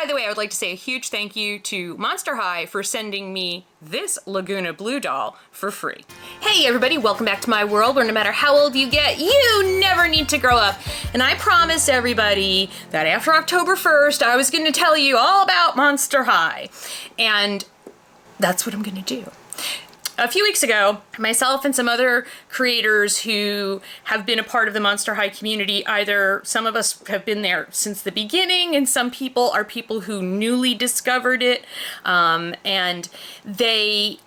by the way, I would like to say a huge thank you to Monster High for sending me this Lagoona Blue doll for free. Hey everybody, welcome back to my world where no matter how old you get, you never need to grow up. And I promised everybody that after October 1st, I was going to tell you all about Monster High. And that's what I'm going to do. A few weeks ago, myself and some other creators who have been a part of the Monster High community, either some of us have been there since the beginning and some people are people who newly discovered it, and they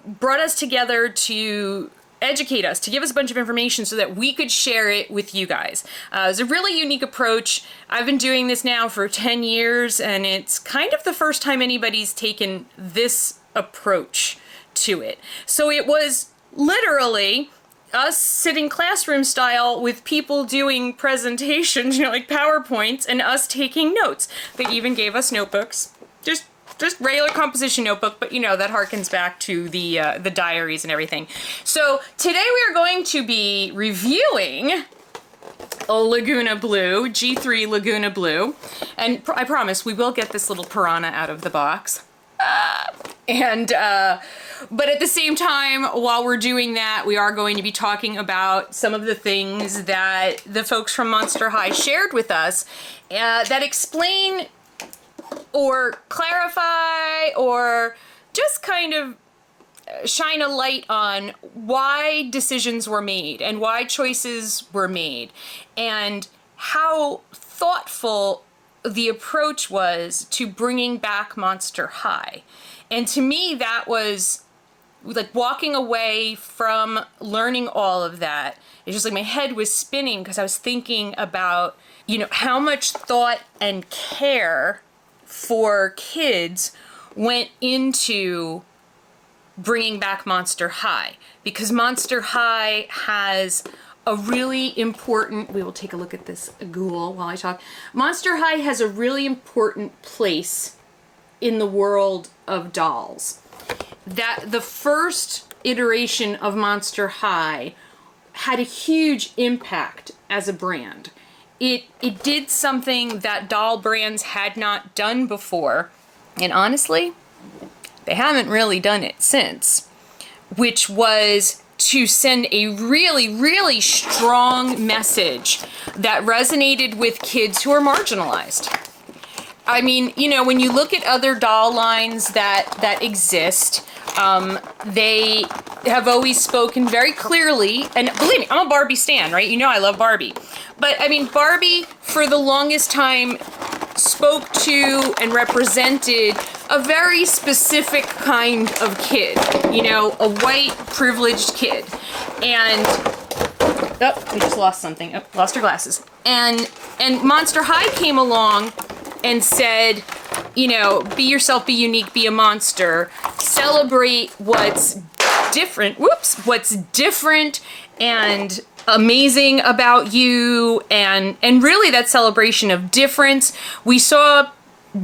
brought us together to educate us, to give us a bunch of information so that we could share it with you guys. It was a really unique approach. I've been doing this now for 10 years and it's kind of the first time anybody's taken this approach to it. So it was literally us sitting classroom style with people doing presentations, like PowerPoints, and us taking notes. They even gave us notebooks, just regular composition notebook, but that harkens back to the diaries and everything. So today we are going to be reviewing a Lagoona Blue, G3 Lagoona Blue, and I promise we will get this little piranha out of the box. But at the same time, while we're doing that, we are going to be talking about some of the things that the folks from Monster High shared with us that explain or clarify or just kind of shine a light on why decisions were made and why choices were made and how thoughtful the approach was to bringing back Monster High. And to me, that was like walking away from learning all of that. It's just like my head was spinning because I was thinking about, how much thought and care for kids went into bringing back Monster High. Because Monster High has a really important, we will take a look at this ghoul while I talk. Monster High has a really important place in the world of dolls. That the first iteration of Monster High had a huge impact as a brand. It did something that doll brands had not done before, and honestly, they haven't really done it since, which was to send a really, really strong message that resonated with kids who are marginalized. I mean, when you look at other doll lines that exist, they have always spoken very clearly, and believe me, I'm a Barbie stan, right? I love Barbie. But, I mean, Barbie, for the longest time, spoke to and represented a very specific kind of kid, a white, privileged kid. And, oh, we just lost something. Oh, lost her glasses. And Monster High came along and said, be yourself, be unique, be a monster, celebrate what's different, what's different and amazing about you, and really that celebration of difference. We saw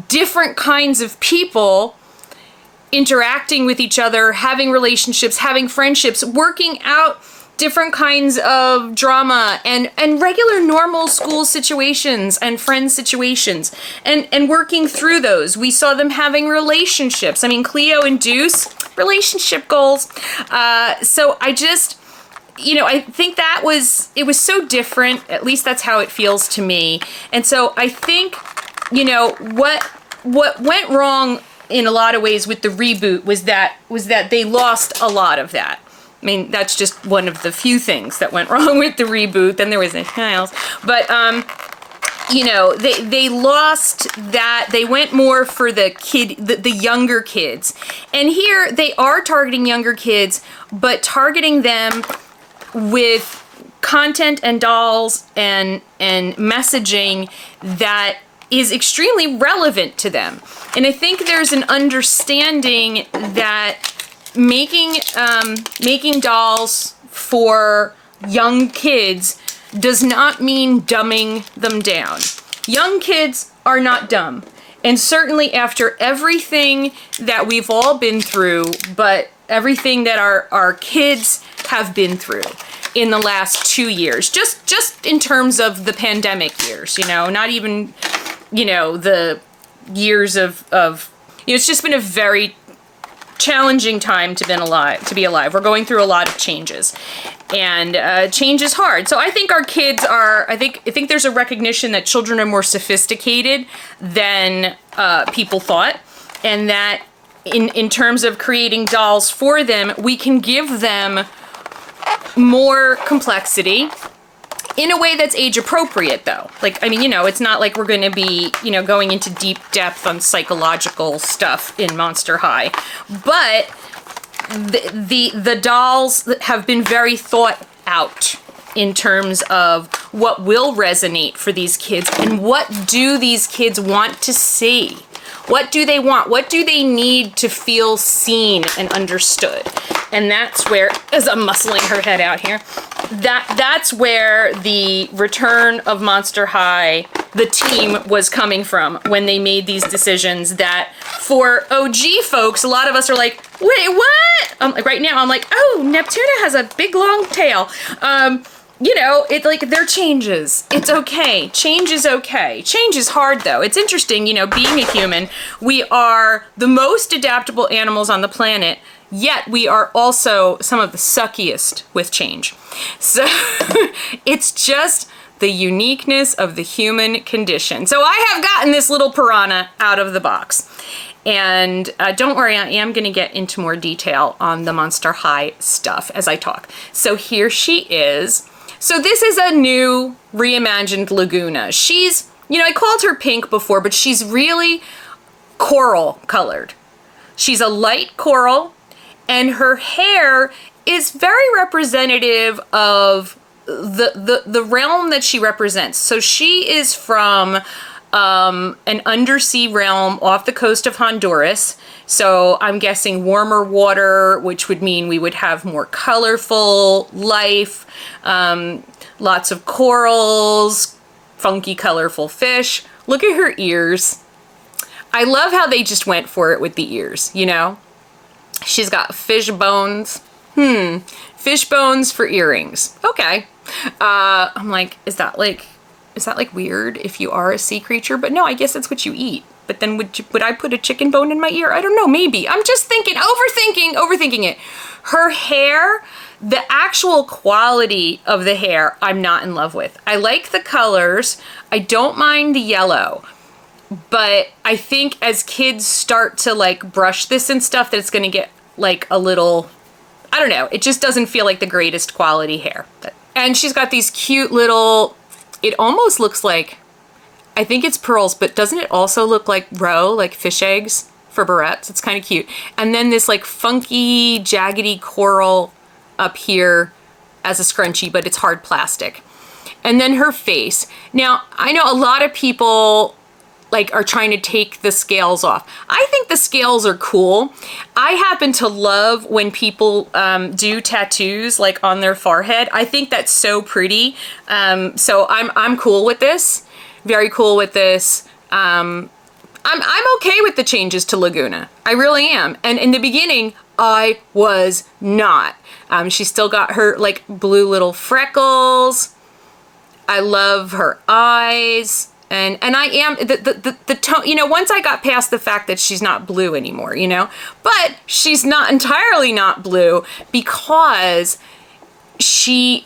different kinds of people interacting with each other, having relationships, having friendships, working out different kinds of drama and regular normal school situations and friend situations and working through those. We saw them having relationships. I mean, Cleo and Deuce, relationship goals. So I just, I think it was so different. At least that's how it feels to me. And so I think, what went wrong in a lot of ways with the reboot was that they lost a lot of that. I mean, that's just one of the few things that went wrong with the reboot. Then there was anything else. But, they lost that. They went more for the younger kids. And here they are targeting younger kids, but targeting them with content and dolls and messaging that is extremely relevant to them. And I think there's an understanding that making dolls for young kids does not mean dumbing them down. Young kids are not dumb. And certainly after everything that we've all been through, but everything that our kids have been through in the last 2 years, just in terms of the pandemic years, not even, the years of it's just been a very challenging time to be alive. We're going through a lot of changes, and change is hard. So I think our kids are, I think there's a recognition that children are more sophisticated than people thought, and that in terms of creating dolls for them, we can give them more complexity in a way that's age appropriate, though. Like, I mean, it's not like we're going to be, going into deep depth on psychological stuff in Monster High, but the dolls have been very thought out in terms of what will resonate for these kids and what do these kids want to see. What do they want? What do they need to feel seen and understood? And that's where, as I'm muscling her head out here, that's where the return of Monster High, the team, was coming from when they made these decisions that for OG folks, a lot of us are like, wait, what? Right now I'm like, oh, Neptuna has a big long tail. It's like, they're changes. It's okay. Change is okay. Change is hard, though. It's interesting, being a human, we are the most adaptable animals on the planet, yet we are also some of the suckiest with change. So it's just the uniqueness of the human condition. So I have gotten this little piranha out of the box. And don't worry, I am going to get into more detail on the Monster High stuff as I talk. So here she is. So this is a new reimagined Lagoona. She's, I called her pink before, but she's really coral colored. She's a light coral, and her hair is very representative of the realm that she represents. So she is from an undersea realm off the coast of Honduras. So I'm guessing warmer water, which would mean we would have more colorful life, lots of corals, funky, colorful fish. Look at her ears. I love how they just went for it with the ears, She's got fish bones. Fish bones for earrings. Okay. I'm like, is that like weird if you are a sea creature? But no, I guess that's what you eat. But then would I put a chicken bone in my ear? I don't know, maybe. I'm just thinking, overthinking it. Her hair, the actual quality of the hair, I'm not in love with. I like the colors. I don't mind the yellow. But I think as kids start to like brush this and stuff, that it's going to get like a little, I don't know. It just doesn't feel like the greatest quality hair. And she's got these cute little, it almost looks like, I think it's pearls, but doesn't it also look like roe, like fish eggs for barrettes? It's kind of cute. And then this like funky, jaggedy coral up here as a scrunchie, but it's hard plastic. And then her face. Now, I know a lot of people like are trying to take the scales off. I think the scales are cool. I happen to love when people do tattoos like on their forehead. I think that's so pretty. So I'm cool with this. Very cool with this. I'm okay with the changes to Lagoona. I really am. And in the beginning, I was not. She's still got her like blue little freckles. I love her eyes. And I am, the tone, once I got past the fact that she's not blue anymore, but she's not entirely not blue because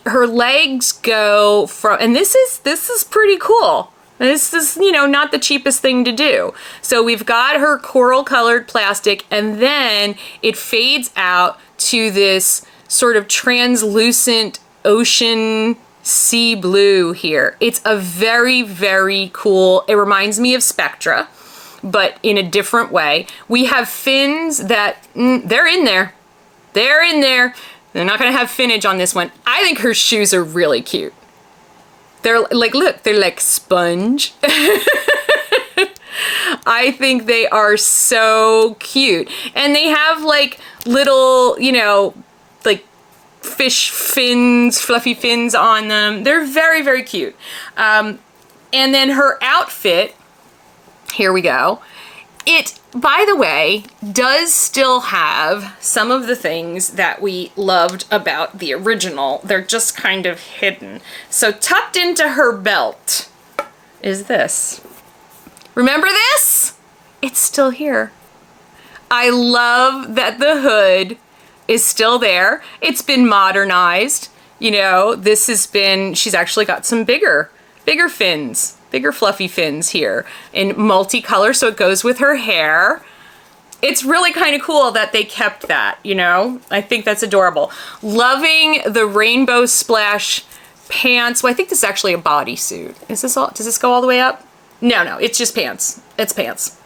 her legs go from, and this is pretty cool. This is, not the cheapest thing to do. So we've got her coral colored plastic, and then it fades out to this sort of translucent ocean sea blue here. It's a very, very cool, it reminds me of Spectra, but in a different way. We have fins that, they're in there. They're in there. They're not going to have finnage on this one. I think her shoes are really cute. They're like, look, they're like sponge. I think they are so cute. And they have like little, like fish fins, fluffy fins on them. They're very, very cute. And then her outfit, here we go. It, by the way, does still have some of the things that we loved about the original. They're just kind of hidden. So tucked into her belt is this. Remember this? it's still here. I love that the hood is still there. It's been modernized. You know, this has been, she's actually got some bigger fins, bigger fluffy fins here in multicolor, so it goes with her hair. It's really kind of cool that they kept that, you know? I think that's adorable. Loving the rainbow splash pants. Well, I think this is actually a bodysuit. Is this all, does this go all the way up? No, it's just pants. It's pants.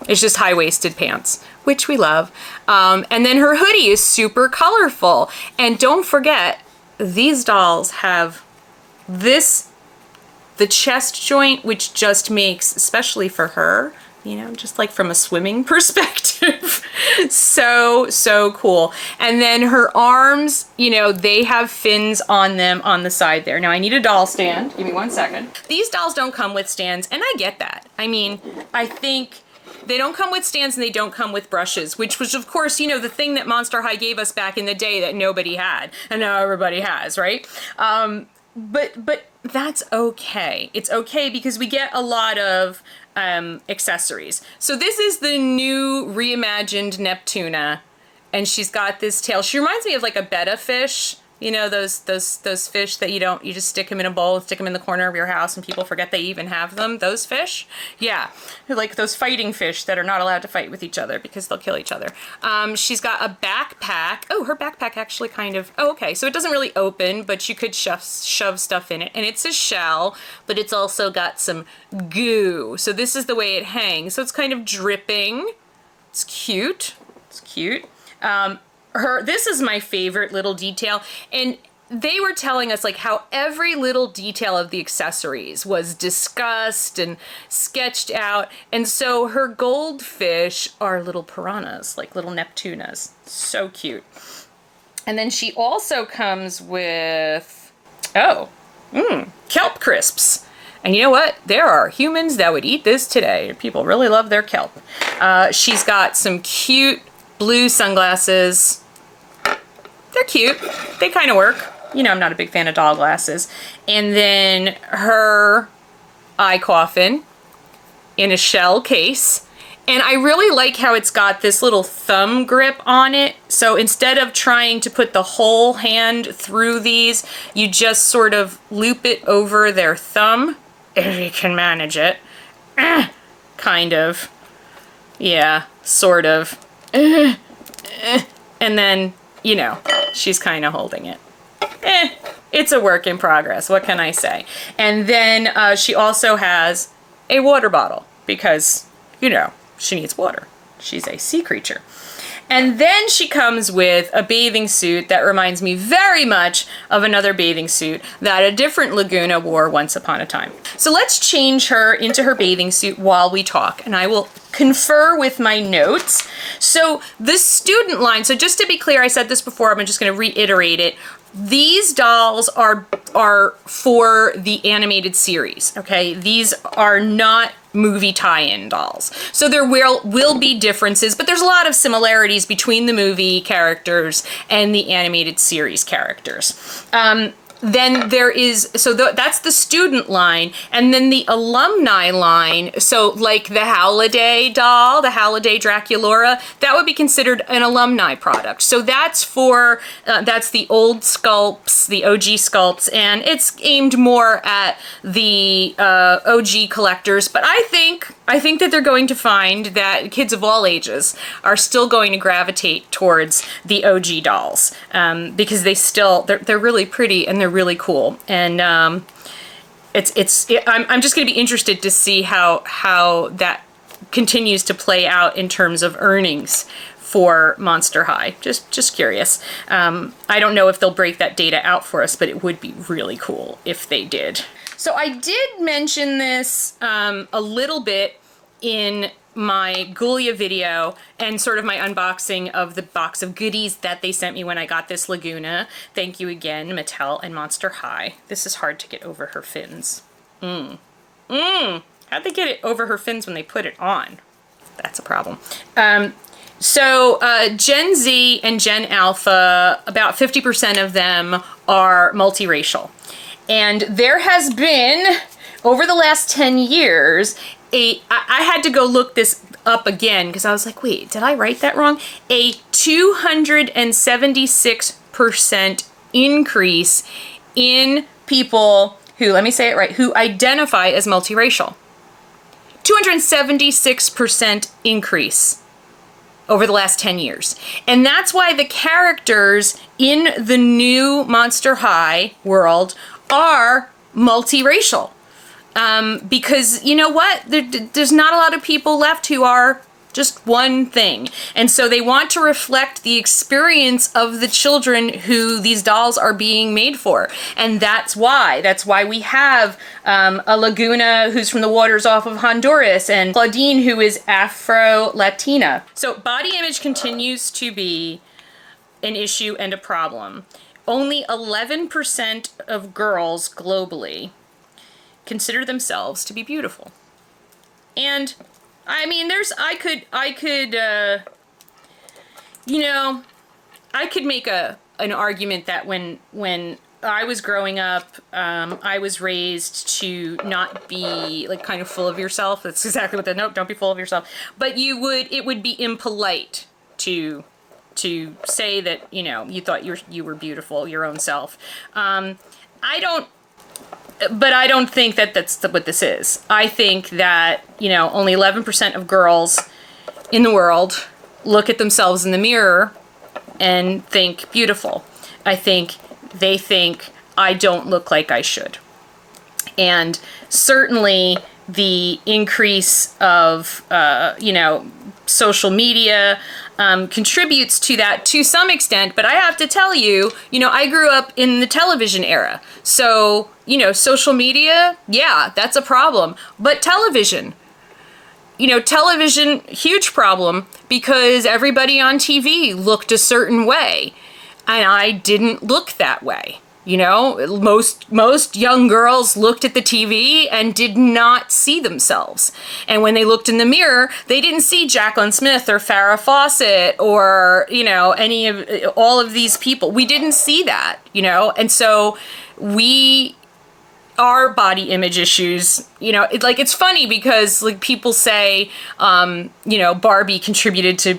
It's just high-waisted pants, which we love. And then her hoodie is super colorful. And don't forget, these dolls have this, the chest joint, which just makes, especially for her, you know, just like from a swimming perspective. so cool. And then her arms, you know, they have fins on them on the side there. Now I need a doll stand. Give me 1 second. These dolls don't come with stands, and I get that. I mean, I think they don't come with stands and they don't come with brushes, which was, of course, you know, the thing that Monster High gave us back in the day that nobody had, and now everybody has, right? But that's okay. It's okay because we get a lot of accessories. So this is the new reimagined Neptuna, and she's got this tail. She reminds me of like a betta fish. You know, those fish that you just stick them in a bowl and stick them in the corner of your house and people forget they even have them. Those fish. Yeah. They're like those fighting fish that are not allowed to fight with each other because they'll kill each other. She's got a backpack. Oh, her backpack actually kind of, oh, okay. So it doesn't really open, but you could shove stuff in it. And it's a shell, but it's also got some goo. So this is the way it hangs. So it's kind of dripping. It's cute. It's cute. This is my favorite little detail, and they were telling us like how every little detail of the accessories was discussed and sketched out, and so her goldfish are little piranhas, like little Neptunas. So cute. And then she also comes with, kelp crisps. And you know what? There are humans that would eat this today. People really love their kelp. She's got some cute blue sunglasses. They're cute. They kind of work. You know, I'm not a big fan of doll glasses. And then her eye coffin in a shell case. And I really like how it's got this little thumb grip on it. So instead of trying to put the whole hand through these, you just sort of loop it over their thumb, if you can manage it. Kind of. Yeah, sort of. And then, you know, she's kind of holding it. It's a work in progress. What can I say? And then she also has a water bottle because, you know, she needs water. She's a sea creature. And then she comes with a bathing suit that reminds me very much of another bathing suit that a different Lagoona wore once upon a time. So let's change her into her bathing suit while we talk, and I will confer with my notes. So the student line, so just to be clear, I said this before, I'm just going to reiterate it. These dolls are for the animated series, okay? These are not movie tie-in dolls. So there will be differences, but there's a lot of similarities between the movie characters and the animated series characters. Then there is, so that's the student line, and then the alumni line, so like the Halliday doll, the Halliday Draculora, that would be considered an alumni product. So that's for, that's the old sculpts, the OG sculpts, and it's aimed more at the OG collectors, but I think that they're going to find that kids of all ages are still going to gravitate towards the OG dolls because they're really pretty and they're really cool. And I'm just going to be interested to see how that continues to play out in terms of earnings for Monster High. Just curious. I don't know if they'll break that data out for us, but it would be really cool if they did. So I did mention this a little bit in my Ghoulia video and sort of my unboxing of the box of goodies that they sent me when I got this Lagoona. Thank you again, Mattel and Monster High. This is hard to get over her fins. How'd they get it over her fins when they put it on? That's a problem. So Gen Z and Gen Alpha, about 50% of them are multiracial. And there has been, over the last 10 years, I had to go look this up again because I was like, wait, did I write that wrong? A 276% increase in people who, let me say it right, who identify as multiracial. 276% increase over the last 10 years. And that's why the characters in the new Monster High world are multiracial. Because you know what? There's not a lot of people left who are just one thing. And so they want to reflect the experience of the children who these dolls are being made for. And that's why. That's why we have a Lagoona who's from the waters off of Honduras, and Claudine who is Afro-Latina. So body image continues to be an issue and a problem. Only 11% of girls globally consider themselves to be beautiful. And I mean, I could make an argument that when I was growing up, I was raised to not be like kind of full of yourself. That's exactly what nope, don't be full of yourself. But it would be impolite to say that, you thought you were beautiful, your own self. But I don't think that that's what this is. I think that, only 11% of girls in the world look at themselves in the mirror and think beautiful. I think they think I don't look like I should. And certainly the increase of, social media contributes to that to some extent. But I have to tell you, I grew up in the television era. So, social media, yeah, that's a problem. But television, huge problem because everybody on TV looked a certain way. And I didn't look that way. Most young girls looked at the TV and did not see themselves. And when they looked in the mirror, they didn't see Jacqueline Smith or Farrah Fawcett or, all of these people. We didn't see that, and so our body image issues, it's funny because people say, Barbie contributed to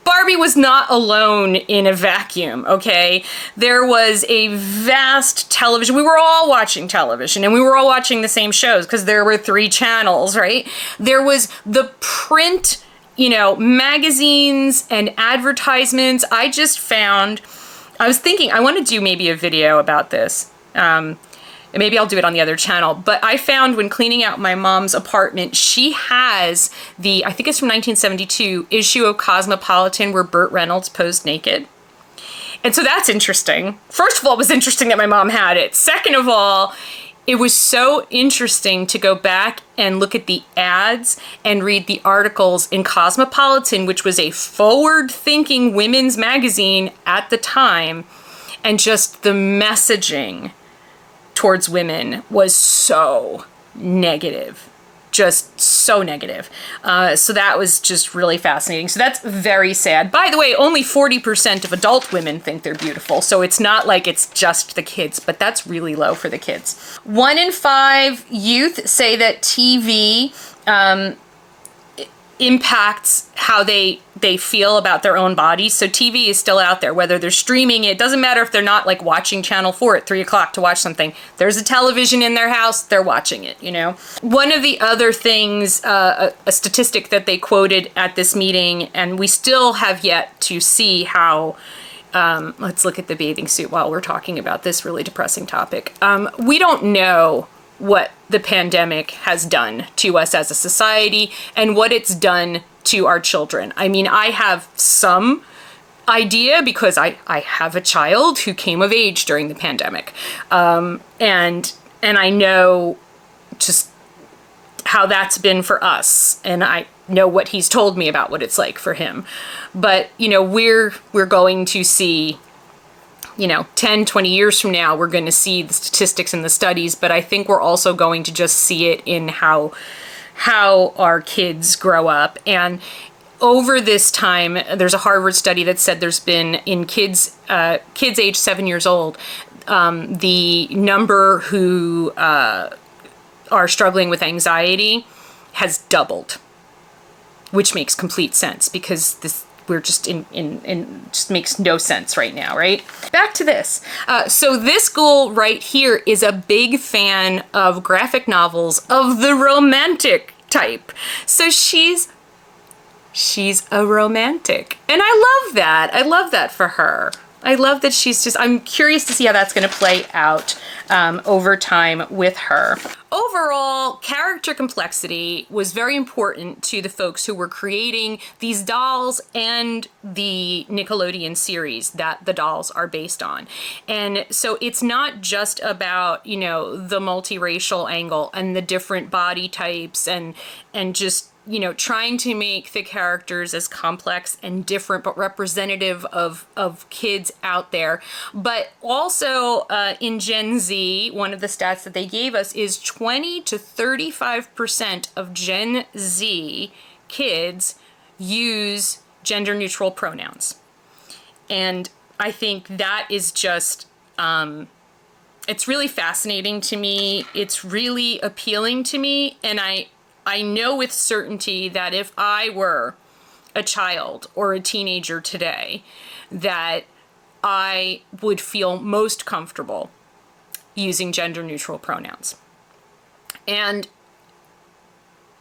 Barbie was not alone in a vacuum, okay? There was a vast television. We were all watching television and we were all watching the same shows because there were 3 channels, right? There was the print, magazines and advertisements. I was thinking, I want to do maybe a video about this. And maybe I'll do it on the other channel. But I found when cleaning out my mom's apartment, she has I think it's from 1972, issue of Cosmopolitan where Burt Reynolds posed naked. And so that's interesting. First of all, it was interesting that my mom had it. Second of all, it was so interesting to go back and look at the ads and read the articles in Cosmopolitan, which was a forward-thinking women's magazine at the time, and just the messaging towards women was so negative, just so negative. So that was just really fascinating. So that's very sad. By the way, only 40% of adult women think they're beautiful. So it's not like it's just the kids, but that's really low for the kids. 1 in 5 youth say that TV impacts how they feel about their own bodies. So TV is still out there, whether they're streaming it. Doesn't matter if they're not like watching Channel 4 at 3 o'clock to watch something. There's a television in their house, they're watching it, One of the other things, a statistic that they quoted at this meeting, and we still have yet to see how, let's look at the bathing suit while we're talking about this really depressing topic. We don't know what the pandemic has done to us as a society and what it's done to our children. I mean, I have some idea because I have a child who came of age during the pandemic. And I know just how that's been for us. And I know what he's told me about what it's like for him. But, we're going to see 10, 20 years from now, we're going to see the statistics and the studies, but I think we're also going to just see it in how our kids grow up. And over this time, there's a Harvard study that said there's been in kids age 7 years old, the number who are struggling with anxiety has doubled, which makes complete sense because we're just just makes no sense right now, right? Back to this. So this girl right here is a big fan of graphic novels of the romantic type. So she's a romantic. And I love that. I love that for her. I love that I'm curious to see how that's going to play out over time with her. Overall, character complexity was very important to the folks who were creating these dolls and the Nickelodeon series that the dolls are based on. And so it's not just about, you know, the multiracial angle and the different body types and just, you know, trying to make the characters as complex and different but representative of kids out there. But also in Gen Z, one of the stats that they gave us is 20 to 35% of Gen Z kids use gender neutral pronouns. And I think that is just, it's really fascinating to me. It's really appealing to me. And I know with certainty that if I were a child or a teenager today, that I would feel most comfortable using gender neutral pronouns. And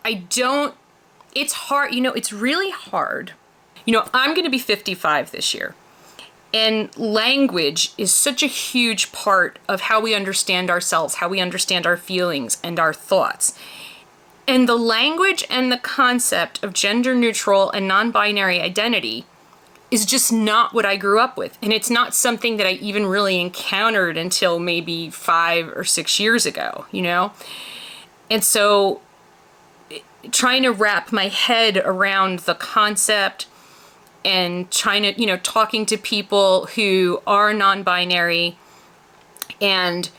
it's hard, you know, it's really hard. You know, I'm going to be 55 this year. And language is such a huge part of how we understand ourselves, how we understand our feelings and our thoughts. And the language and the concept of gender neutral and non-binary identity is just not what I grew up with. And it's not something that I even really encountered until maybe 5 or 6 years ago, you know? And so trying to wrap my head around the concept and trying to, you know, talking to people who are non-binary, and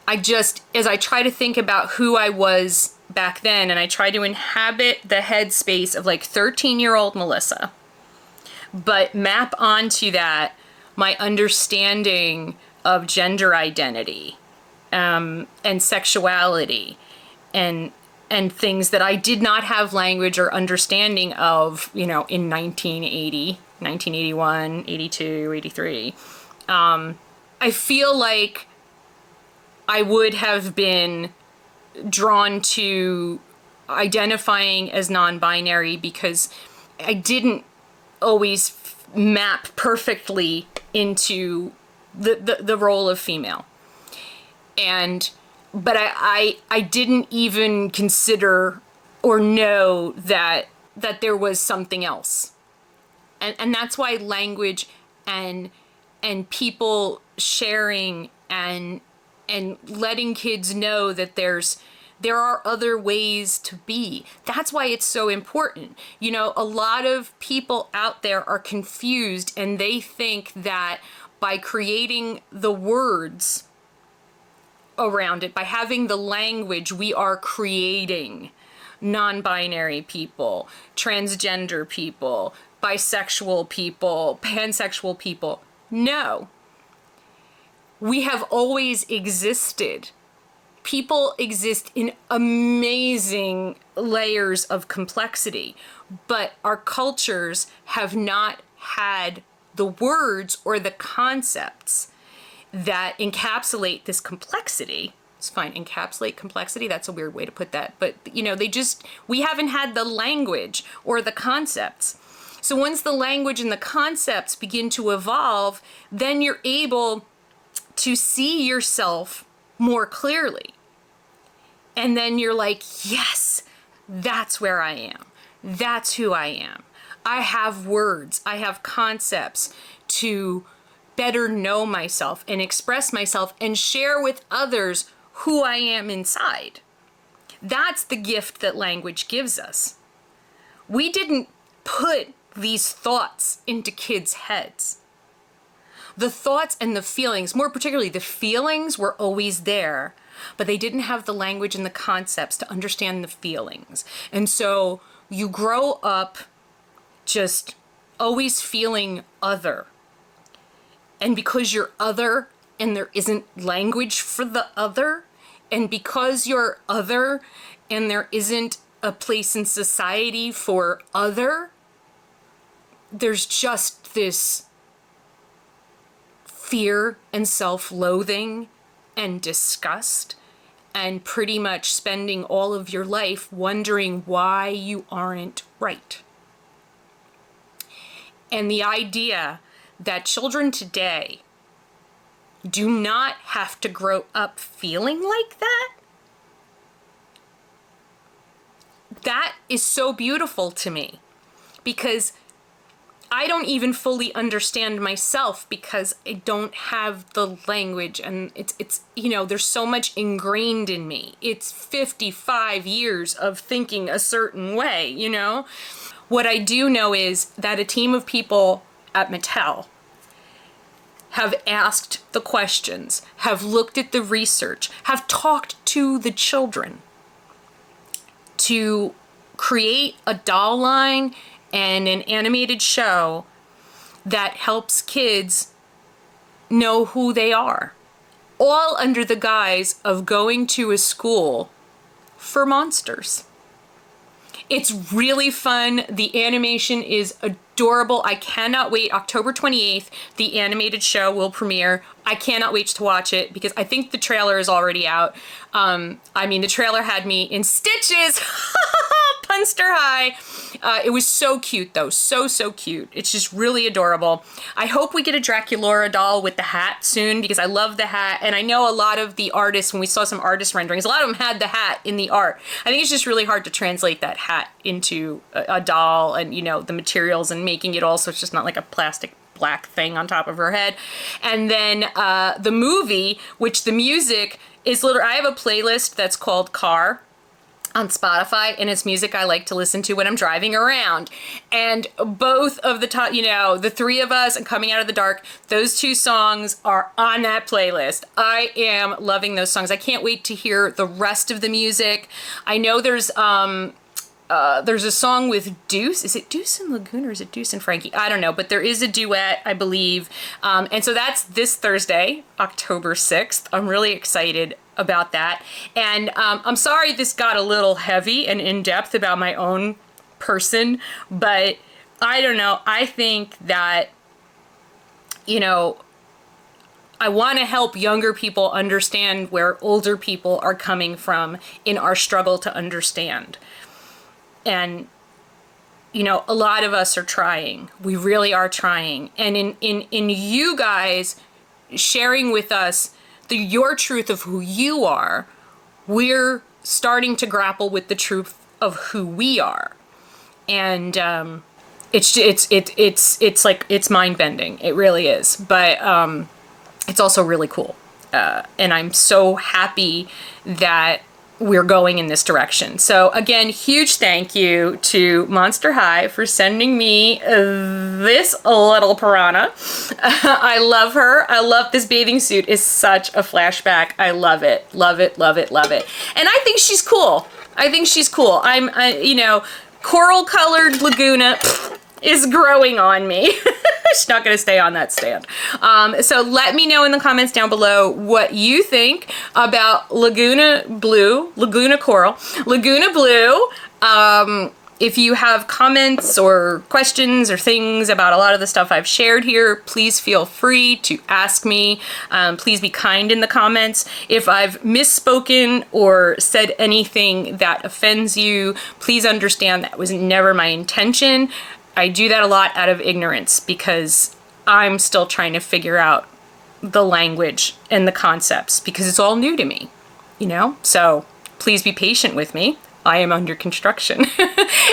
as I try to think about who I was back then, and I try to inhabit the headspace of like 13-year-old Melissa, but map onto that my understanding of gender identity and sexuality and things that I did not have language or understanding of, you know, in 1980, 1981, 82, 83. I feel like I would have been drawn to identifying as non-binary because I didn't always map perfectly into the role of female. But I didn't even consider or know that there was something else. And that's why language and people sharing and letting kids know that there are other ways to be. That's why it's so important. You know, a lot of people out there are confused and they think that by creating the words around it, by having the language, we are creating non-binary people, transgender people, bisexual people, pansexual people. No. We have always existed. People exist in amazing layers of complexity, but our cultures have not had the words or the concepts that encapsulate this complexity. It's fine, encapsulate complexity, that's a weird way to put that, but you know, we haven't had the language or the concepts. So once the language and the concepts begin to evolve, then you're able to see yourself more clearly. And then you're like, yes, that's where I am. That's who I am. I have words, I have concepts to better know myself and express myself and share with others who I am inside. That's the gift that language gives us. We didn't put these thoughts into kids' heads. The thoughts and the feelings, more particularly the feelings, were always there, but they didn't have the language and the concepts to understand the feelings. And so you grow up just always feeling other. And because you're other and there isn't language for the other, And because you're other and there isn't a place in society for other, there's just this fear and self-loathing and disgust, and pretty much spending all of your life wondering why you aren't right. And the idea that children today do not have to grow up feeling like that, that is so beautiful to me, because I don't even fully understand myself because I don't have the language, and it's you know, there's so much ingrained in me. It's 55 years of thinking a certain way, you know? What I do know is that a team of people at Mattel have asked the questions, have looked at the research, have talked to the children to create a doll line and an animated show that helps kids know who they are, all under the guise of going to a school for monsters. It's really fun. The animation is adorable. I cannot wait. October 28th, the animated show will premiere. I cannot wait to watch it because I think the trailer is already out. I mean, the trailer had me in stitches. Punster High. It was so cute though. So cute. It's just really adorable. I hope we get a Draculaura doll with the hat soon because I love the hat. And I know a lot of the artists, when we saw some artist renderings, a lot of them had the hat in the art. I think it's just really hard to translate that hat into a doll, and you know, the materials and making it all so it's just not like a plastic black thing on top of her head. And then the movie, which the music is literally, I have a playlist that's called Car on Spotify, and it's music I like to listen to when I'm driving around. And both of the top, you know, the Three of Us and Coming Out of the Dark, those two songs are on that playlist. I am loving those songs. I can't wait to hear the rest of the music. I know there's a song with Deuce. Is it Deuce and Lagoona or is it Deuce and Frankie? I don't know, but there is a duet, I believe. And so that's this Thursday, October 6th. I'm really excited about that. And I'm sorry this got a little heavy and in-depth about my own person, but I don't know. I think that, you know, I want to help younger people understand where older people are coming from in our struggle to understand. And, you know, a lot of us are trying. We really are trying. And in you guys sharing with us your truth of who you are, we're starting to grapple with the truth of who we are. And it's like, it's mind-bending. It really is. But it's also really cool. And I'm so happy that we're going in this direction. So again, huge thank you to Monster High for sending me this little piranha. I love her. I love this bathing suit. Is such a flashback. I love it. Love it, love it, love it. And I think she's cool. I think she's cool. You know, coral colored Lagoona is growing on me. She's not going to stay on that stand. So let me know in the comments down below what you think about Lagoona Blue, Lagoona Coral, Lagoona Blue. If you have comments or questions or things about a lot of the stuff I've shared here, please feel free to ask me. Please be kind in the comments. If I've misspoken or said anything that offends you, please understand that was never my intention. I do that a lot out of ignorance because I'm still trying to figure out the language and the concepts because it's all new to me, you know? So please be patient with me. I am under construction.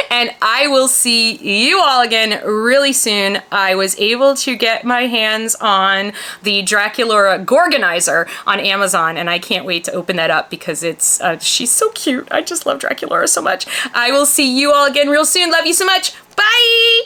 And I will see you all again really soon. I was able to get my hands on the Draculaura Gorganizer on Amazon, and I can't wait to open that up because it's she's so cute. I just love Draculaura so much. I will see you all again real soon. Love you so much. Bye!